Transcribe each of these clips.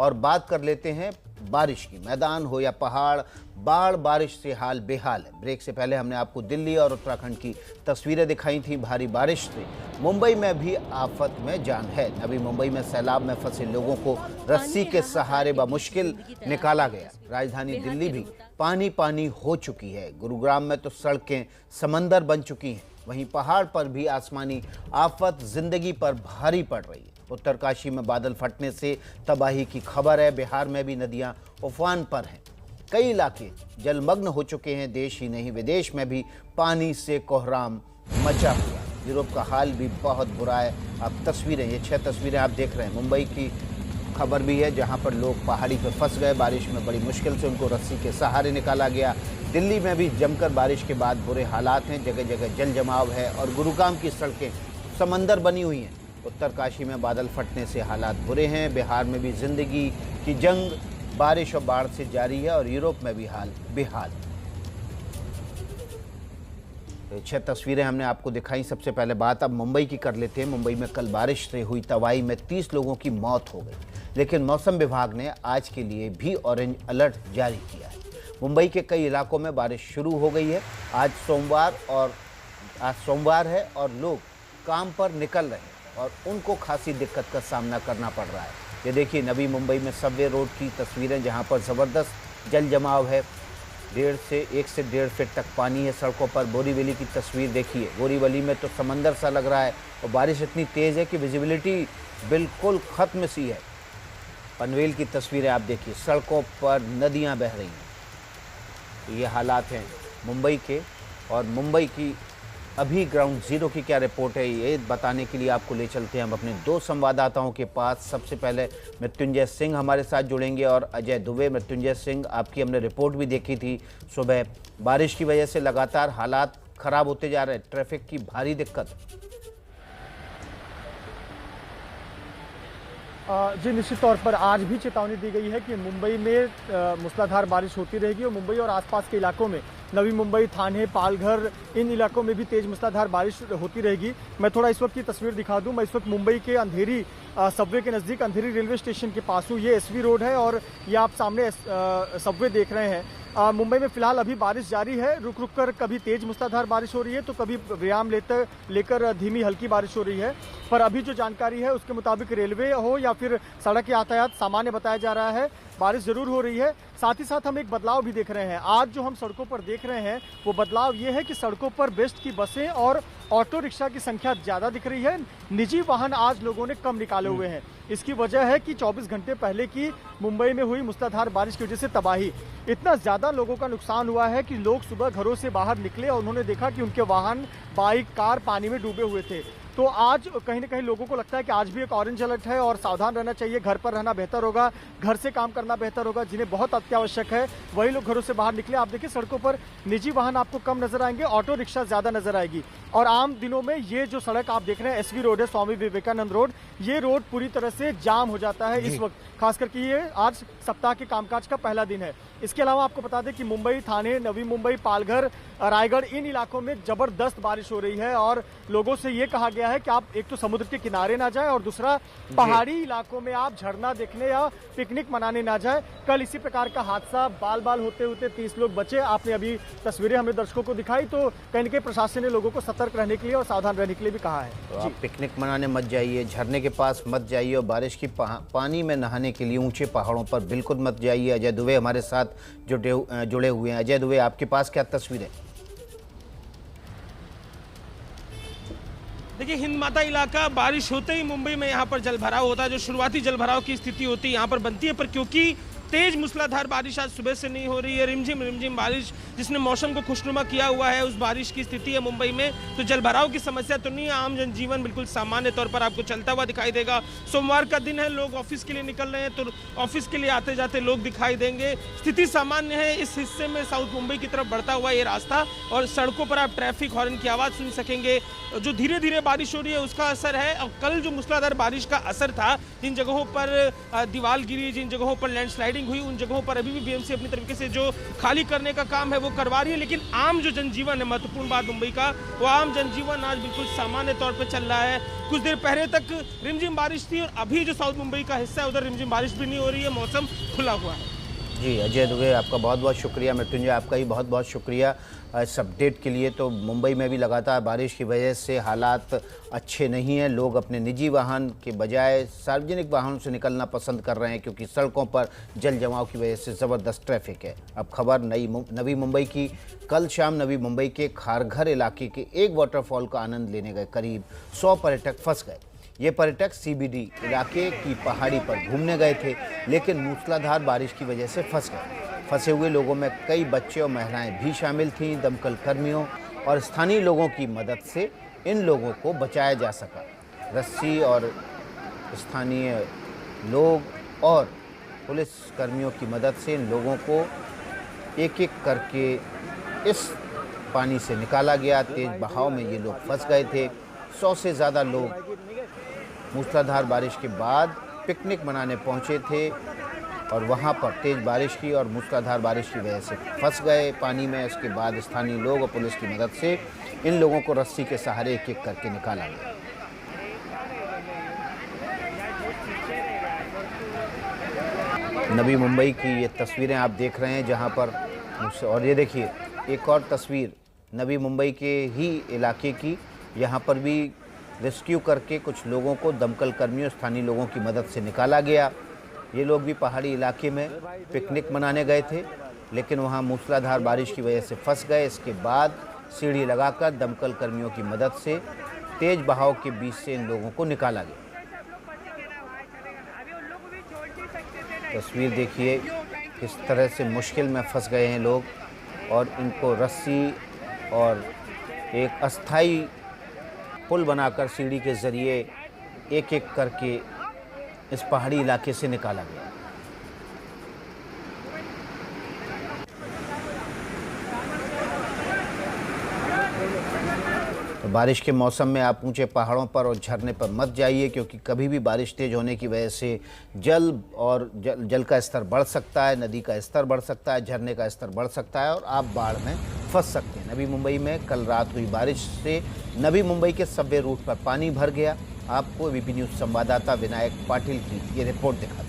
और बात कर लेते हैं बारिश की। मैदान हो या पहाड़, बाढ़ बारिश से हाल बेहाल है। ब्रेक से पहले हमने आपको दिल्ली और उत्तराखंड की तस्वीरें दिखाई थी। भारी बारिश से मुंबई में भी आफत में जान है। नवी मुंबई में सैलाब में फंसे लोगों को रस्सी के सहारे बमुश्किल निकाला गया। राजधानी दिल्ली भी पानी पानी हो चुकी है। गुरुग्राम में तो सड़कें समंदर बन चुकी हैं। वहीं पहाड़ पर भी आसमानी आफत जिंदगी पर भारी पड़ रही है। उत्तरकाशी में बादल फटने से तबाही की खबर है। बिहार में भी नदियां उफान पर हैं। कई इलाके जलमग्न हो चुके हैं। देश ही नहीं विदेश में भी पानी से कोहराम मचा हुआ। यूरोप का हाल भी बहुत बुरा है। अब तस्वीरें, ये 6 तस्वीरें आप देख रहे हैं। मुंबई की खबर भी है जहां पर लोग पहाड़ी पर फंस गए। बारिश में बड़ी मुश्किल से उनको रस्सी के सहारे निकाला गया। दिल्ली में भी जमकर बारिश के बाद बुरे हालात हैं। जगह जगह जल जमाव है और गुरुग्राम की सड़कें समंदर बनी हुई हैं। उत्तरकाशी में बादल फटने से हालात बुरे हैं। बिहार में भी जिंदगी की जंग बारिश और बाढ़ से जारी है और यूरोप में भी हाल बेहाल। तो 6 तस्वीरें हमने आपको दिखाई। सबसे पहले बात अब मुंबई की कर लेते हैं। मुंबई में कल बारिश से हुई तबाही में 30 लोगों की मौत हो गई, लेकिन मौसम विभाग ने आज के लिए भी ऑरेंज अलर्ट जारी किया है। मुंबई के कई इलाकों में बारिश शुरू हो गई है। आज सोमवार है और लोग काम पर निकल रहे हैं और उनको खासी दिक्कत का सामना करना पड़ रहा है। ये देखिए नवी मुंबई में सबवे रोड की तस्वीरें, जहां पर ज़बरदस्त जल जमाव है। 1 से 1.5 फीट तक पानी है सड़कों पर। बोरीवली की तस्वीर देखिए। बोरीवली में तो समंदर सा लग रहा है और बारिश इतनी तेज़ है कि विजिबिलिटी बिल्कुल ख़त्म सी है। पनवेल की तस्वीरें आप देखिए। सड़कों पर नदियां बह रही हैं। तो ये हालात हैं मुंबई के। और मुंबई की अभी ग्राउंड ज़ीरो की क्या रिपोर्ट है, ये बताने के लिए आपको ले चलते हैं हम अपने 2 संवाददाताओं के पास। सबसे पहले मृत्युंजय सिंह हमारे साथ जुड़ेंगे और अजय दुबे। मृत्युंजय सिंह, आपकी हमने रिपोर्ट भी देखी थी सुबह। बारिश की वजह से लगातार हालात ख़राब होते जा रहे हैं, ट्रैफिक की भारी दिक्कत। जी, निश्चित तौर पर आज भी चेतावनी दी गई है कि मुंबई में मूसलाधार बारिश होती रहेगी और मुंबई और आसपास के इलाकों में, नवी मुंबई, थाने, पालघर, इन इलाकों में भी तेज मूसलाधार बारिश होती रहेगी। मैं थोड़ा इस वक्त की तस्वीर दिखा दूं। मैं इस वक्त मुंबई के अंधेरी सबवे के नज़दीक अंधेरी रेलवे स्टेशन के पास हूँ। ये एसवी रोड है और ये आप सामने सबवे देख रहे हैं। मुंबई में फिलहाल अभी बारिश जारी है। रुक रुक कर कभी तेज मूसलाधार बारिश हो रही है तो कभी विराम लेकर धीमी हल्की बारिश हो रही है। पर अभी जो जानकारी है उसके मुताबिक रेलवे हो या फिर सड़क यातायात सामान्य बताया जा रहा है। बारिश जरूर हो रही है। साथ ही साथ हम एक बदलाव भी देख रहे हैं। आज जो हम सड़कों पर देख रहे हैं वो बदलाव ये है कि सड़कों पर बेस्ट की बसें और ऑटो रिक्शा की संख्या ज़्यादा दिख रही है। निजी वाहन आज लोगों ने कम निकाले हुए हैं। इसकी वजह है कि 24 घंटे पहले की मुंबई में हुई मूसलाधार बारिश की वजह से तबाही, इतना ज़्यादा लोगों का नुकसान हुआ है कि लोग सुबह घरों से बाहर निकले और उन्होंने देखा कि उनके वाहन, बाइक, कार पानी में डूबे हुए थे। तो आज कहीं ना कहीं लोगों को लगता है कि आज भी एक ऑरेंज अलर्ट है और सावधान रहना चाहिए। घर पर रहना बेहतर होगा, घर से काम करना बेहतर होगा। जिन्हें बहुत अत्यावश्यक है वही लोग घरों से बाहर निकले। आप देखिए सड़कों पर निजी वाहन आपको कम नजर आएंगे, ऑटो रिक्शा ज्यादा नजर आएगी। और आम दिनों में ये जो सड़क आप देख रहे हैं एसवी रोड है, स्वामी विवेकानंद रोड, ये रोड पूरी तरह से जाम हो जाता है इस वक्त, खास करके ये आज सप्ताह के कामकाज का पहला दिन है। इसके अलावा आपको बता दें कि मुंबई, थाने, नवी मुंबई, पालघर, रायगढ़, इन इलाकों में जबरदस्त बारिश हो रही है और लोगों से ये कहा गया है कि आप एक तो समुद्र के किनारे ना जाएं और दूसरा पहाड़ी इलाकों में आप झरना देखने या पिकनिक मनाने ना जाएं। कल इसी प्रकार का हादसा बाल बाल होते होते 30 लोग बचे। आपने अभी तस्वीरें हमें दर्शकों को दिखाई। तो कहीं ना कहीं प्रशासन ने लोगों को सतर्क रहने के लिए और सावधान रहने के लिए भी कहा है। तो आप पिकनिक मनाने मत जाइए, झरने के पास मत जाइए और बारिश की पानी में नहाने के लिए ऊंचे पहाड़ों पर बिल्कुल मत जाइए। अजय दुबे हमारे साथ जुड़े हुए हैं। अजय दुबे, आपके पास क्या तस्वीर है? देखिए, हिंद माता इलाका बारिश होते ही मुंबई में यहाँ पर जलभराव होता है। जो शुरुआती जलभराव की स्थिति होती है यहाँ पर बनती है, पर क्योंकि तेज मूसलाधार बारिश आज सुबह से नहीं हो रही है, रिमझिम रिमझिम बारिश जिसने मौसम को खुशनुमा किया हुआ है, उस बारिश की स्थिति है मुंबई में। तो जलभराव की समस्या तो नहीं है, आम जनजीवन बिल्कुल सामान्य तौर पर आपको चलता हुआ दिखाई देगा। सोमवार का दिन है, लोग ऑफिस के लिए निकल रहे हैं तो ऑफिस के लिए आते जाते लोग दिखाई देंगे। स्थिति सामान्य है इस हिस्से में, साउथ मुंबई की तरफ बढ़ता हुआ ये रास्ता, और सड़कों पर आप ट्रैफिक हॉर्न की आवाज़ सुन सकेंगे। जो धीरे धीरे बारिश हो रही है उसका असर है। और कल जो मूसलाधार बारिश का असर था, जिन जगहों पर दीवार गिरी, जिन जगहों पर लैंडस्लाइडिंग फ्लडिंग हुई उन जगहों पर अभी भी बीएमसी अपनी तरीके से जो खाली करने का काम है वो करवा रही है, लेकिन आम जो जनजीवन है, महत्वपूर्ण बात मुंबई का, वो आम जनजीवन आज बिल्कुल सामान्य तौर पर चल रहा है। कुछ देर पहले तक रिमझिम बारिश थी और अभी जो साउथ मुंबई का हिस्सा है उधर रिमझिम बारिश भी नहीं हो रही है, मौसम खुला हुआ है। जी अजय दुबे, आपका बहुत बहुत शुक्रिया। मृत्युंजय, आपका ही बहुत बहुत शुक्रिया इस अपडेट के लिए। तो मुंबई में भी लगातार बारिश की वजह से हालात अच्छे नहीं हैं। लोग अपने निजी वाहन के बजाय सार्वजनिक वाहनों से निकलना पसंद कर रहे हैं क्योंकि सड़कों पर जल जमाव की वजह से ज़बरदस्त ट्रैफिक है। अब खबर नवी मुंबई की। कल शाम नवी मुंबई के खारघर इलाके के एक वाटरफॉल का आनंद लेने गए करीब 100 पर्यटक फंस गए। ये पर्यटक सीबीडी इलाके की पहाड़ी पर घूमने गए थे, लेकिन मूसलाधार बारिश की वजह से फंस गए। फंसे हुए लोगों में कई बच्चे और महिलाएं भी शामिल थीं। दमकल कर्मियों और स्थानीय लोगों की मदद से इन लोगों को बचाया जा सका। रस्सी और स्थानीय लोग और पुलिस कर्मियों की मदद से इन लोगों को एक एक करके इस पानी से निकाला गया। तेज बहाव में ये लोग फंस गए थे। 100 से ज़्यादा लोग मूसलाधार बारिश के बाद पिकनिक मनाने पहुंचे थे और वहां पर तेज़ बारिश की और मूसलाधार बारिश की वजह से फंस गए पानी में। इसके बाद स्थानीय लोग और पुलिस की मदद से इन लोगों को रस्सी के सहारे एक एक करके निकाला गया। नवी मुंबई की ये तस्वीरें आप देख रहे हैं जहां पर, और ये देखिए एक और तस्वीर नवी मुंबई के ही इलाके की। यहाँ पर भी रेस्क्यू करके कुछ लोगों को दमकल कर्मियों स्थानीय लोगों की मदद से निकाला गया। ये लोग भी पहाड़ी इलाके में पिकनिक मनाने गए थे, लेकिन वहाँ मूसलाधार बारिश की वजह से फंस गए। इसके बाद सीढ़ी लगाकर दमकल कर्मियों की मदद से तेज बहाव के बीच से इन लोगों को निकाला गया। तस्वीर देखिए किस तरह से मुश्किल में फंस गए हैं लोग और इनको रस्सी और एक अस्थाई पुल बनाकर सीढ़ी के ज़रिए एक एक करके इस पहाड़ी इलाके से निकाला गया। तो बारिश के मौसम में आप ऊंचे पहाड़ों पर और झरने पर मत जाइए क्योंकि कभी भी बारिश तेज होने की वजह से जल का स्तर बढ़ सकता है, नदी का स्तर बढ़ सकता है, झरने का स्तर बढ़ सकता है और आप बाढ़ में फंस सकते हैं। नवी मुंबई में कल रात हुई बारिश से नवी मुंबई के सबवे रूट पर पानी भर गया। आपको एबीपी न्यूज़ संवाददाता विनायक पाटिल की ये रिपोर्ट दिखाते हैं।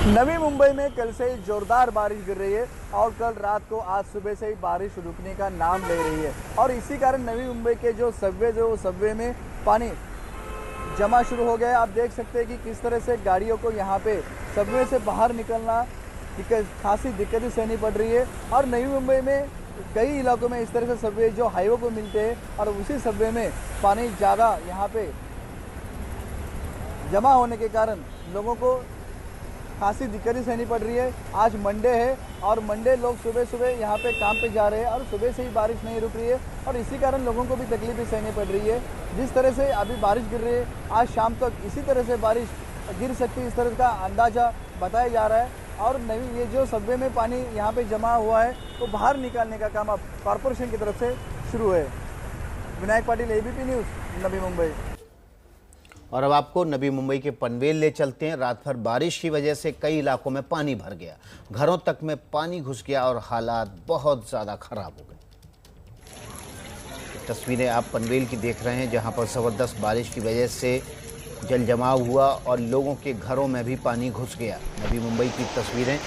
नवी मुंबई में कल से ही जोरदार बारिश गिर रही है और कल रात को आज सुबह से ही बारिश रुकने का नाम ले रही है और इसी कारण नवी मुंबई के जो सबवे में पानी जमा शुरू हो गया है। आप देख सकते हैं कि किस तरह से गाड़ियों को यहाँ पे सबवे से बाहर निकलना खासी दिक्कतें सहनी पड़ रही है और नवी मुंबई में कई इलाकों में इस तरह से सबवे जो हाईवे को मिलते हैं और उसी सबवे में पानी ज़्यादा यहाँ पे जमा होने के कारण लोगों को खासी दिक्कतें सहनी पड़ रही है। आज मंडे है और मंडे लोग सुबह सुबह यहाँ पे काम पे जा रहे हैं और सुबह से ही बारिश नहीं रुक रही है और इसी कारण लोगों को भी तकलीफें सहनी पड़ रही है। जिस तरह से अभी बारिश गिर रही है आज शाम तक इसी तरह से बारिश गिर सकती है, इस तरह का अंदाज़ा बताया जा रहा है। और नवी ये जो सबवे में पानी यहाँ पे जमा हुआ है तो बाहर निकालने का काम अब कॉरपोरेशन की तरफ से शुरू है। Vinayak Patil, ABP news, Navi Mumbai. और अब आपको नवी मुंबई के पनवेल ले चलते हैं। रात भर बारिश की वजह से कई इलाकों में पानी भर गया, घरों तक में पानी घुस गया और हालात बहुत ज़्यादा खराब हो गए। तस्वीरें आप पनवेल की देख रहे हैं जहां पर ज़बरदस्त बारिश की वजह से जल जमाव हुआ और लोगों के घरों में भी पानी घुस गया। नवी मुंबई की तस्वीरें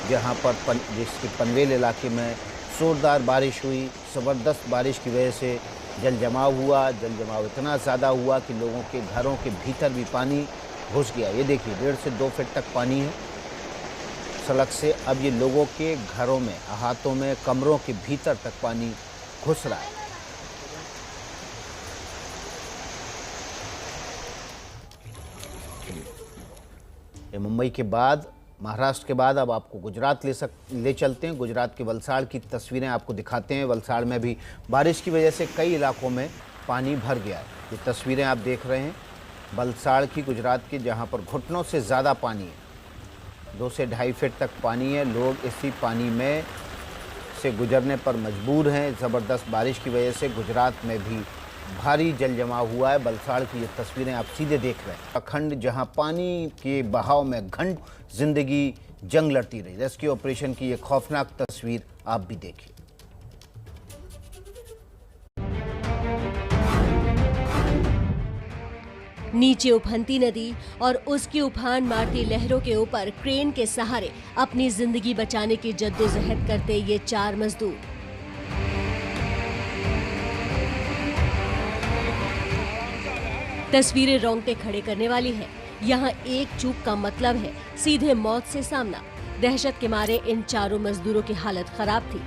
जहां पर जिसके पनवेल इलाके में जोरदार बारिश हुई, ज़बरदस्त बारिश की वजह से जल जमाव हुआ। जल जमाव इतना ज़्यादा हुआ कि लोगों के घरों के भीतर भी पानी घुस गया। ये देखिए 1.5 से 2 फीट तक पानी है सड़क से। अब ये लोगों के घरों में, हाथों में, कमरों के भीतर तक पानी घुस रहा है। ये मुंबई के बाद, महाराष्ट्र के बाद अब आपको गुजरात ले चलते हैं। गुजरात के वलसाड़ की तस्वीरें आपको दिखाते हैं। वलसाड़ में भी बारिश की वजह से कई इलाकों में पानी भर गया है। ये तस्वीरें आप देख रहे हैं वलसाड़ की, गुजरात की, जहां पर घुटनों से ज़्यादा पानी है। 2 से 2.5 फीट तक पानी है। लोग इसी पानी में से गुजरने पर मजबूर हैं। ज़बरदस्त बारिश की वजह से गुजरात में भी भारी जल जमाव हुआ है। बलसाड़ की ये तस्वीरें आप सीधे देख रहे हैं। उत्तराखंड जहां पानी के बहाव में घंटों जिंदगी जंग लड़ती रही। रेस्क्यू ऑपरेशन की ये खौफनाक तस्वीर आप भी देखिए। नीचे उफनती नदी और उसकी उफान मारती लहरों के ऊपर क्रेन के सहारे अपनी जिंदगी बचाने की जद्दोजहद करते ये 4 मजदूर। तस्वीरें रोंगटे खड़े करने वाली है। यहाँ एक चूक का मतलब है सीधे मौत से सामना। दहशत के मारे इन 4 मजदूरों की हालत खराब थी।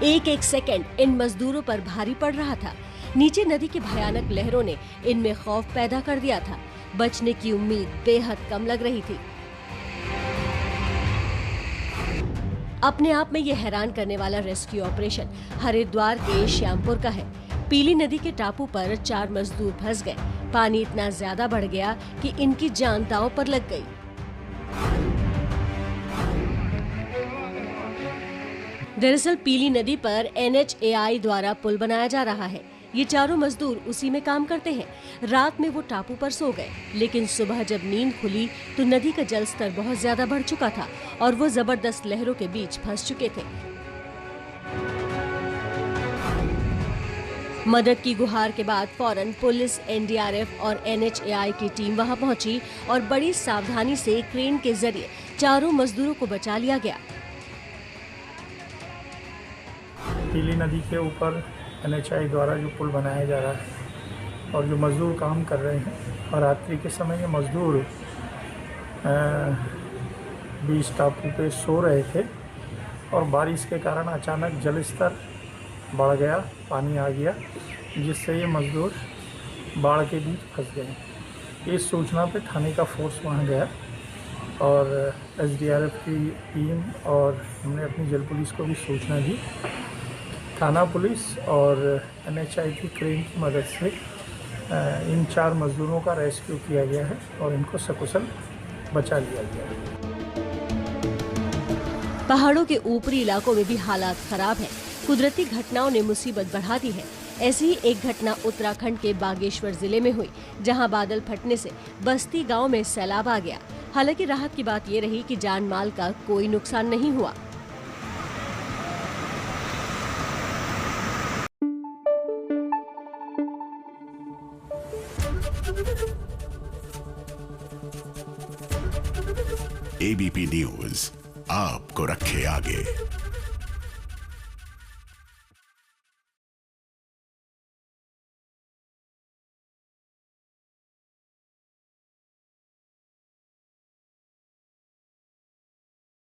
एक एक सेकंड इन मजदूरों पर भारी पड़ रहा था। नीचे नदी की भयानक लहरों ने इनमें खौफ पैदा कर दिया था। बचने की उम्मीद बेहद कम लग रही थी। अपने आप में यह हैरान करने वाला रेस्क्यू ऑपरेशन हरिद्वार के श्यामपुर का है। पीली नदी के टापू पर 4 मजदूर फंस गए। पानी इतना ज्यादा बढ़ गया कि इनकी जान दांव पर लग गई। दरअसल पीली नदी पर NHAI द्वारा पुल बनाया जा रहा है। ये 4 मजदूर उसी में काम करते हैं। रात में वो टापू पर सो गए, लेकिन सुबह जब नींद खुली तो नदी का जल स्तर बहुत ज्यादा बढ़ चुका था और वो जबरदस्त लहरों के बीच फंस चुके थे। मदद की गुहार के बाद फौरन पुलिस, NDRF और NHAI की टीम वहां पहुंची और बड़ी सावधानी से क्रेन के जरिए 4 मजदूरों को बचा लिया गया। पीली नदी के ऊपर NHAI द्वारा जो पुल बनाया जा रहा है और जो मज़दूर काम कर रहे हैं, और रात्रि के समय ये मज़दूर बीच टापू पे सो रहे थे और बारिश के कारण अचानक जल स्तर बढ़ गया, पानी आ गया, जिससे ये मज़दूर बाढ़ के बीच फंस गए। इस सूचना पे थाने का फोर्स वहाँ गया और SDRF की टीम और हमने अपनी जल पुलिस को भी सूचना दी। थाना पुलिस और NHAI की क्रेन की मदद से इन 4 मजदूरों का रेस्क्यू किया गया है और इनको सकुशल बचा लिया गया है। पहाड़ों के ऊपरी इलाकों में भी हालात खराब हैं। कुदरती घटनाओं ने मुसीबत बढ़ा दी है। ऐसी ही एक घटना उत्तराखंड के बागेश्वर जिले में हुई, जहां बादल फटने से बस्ती गांव में सैलाब आ गया। हालांकि राहत की बात ये रही कि जान माल का कोई नुकसान नहीं हुआ। ABP न्यूज आपको रखे आगे।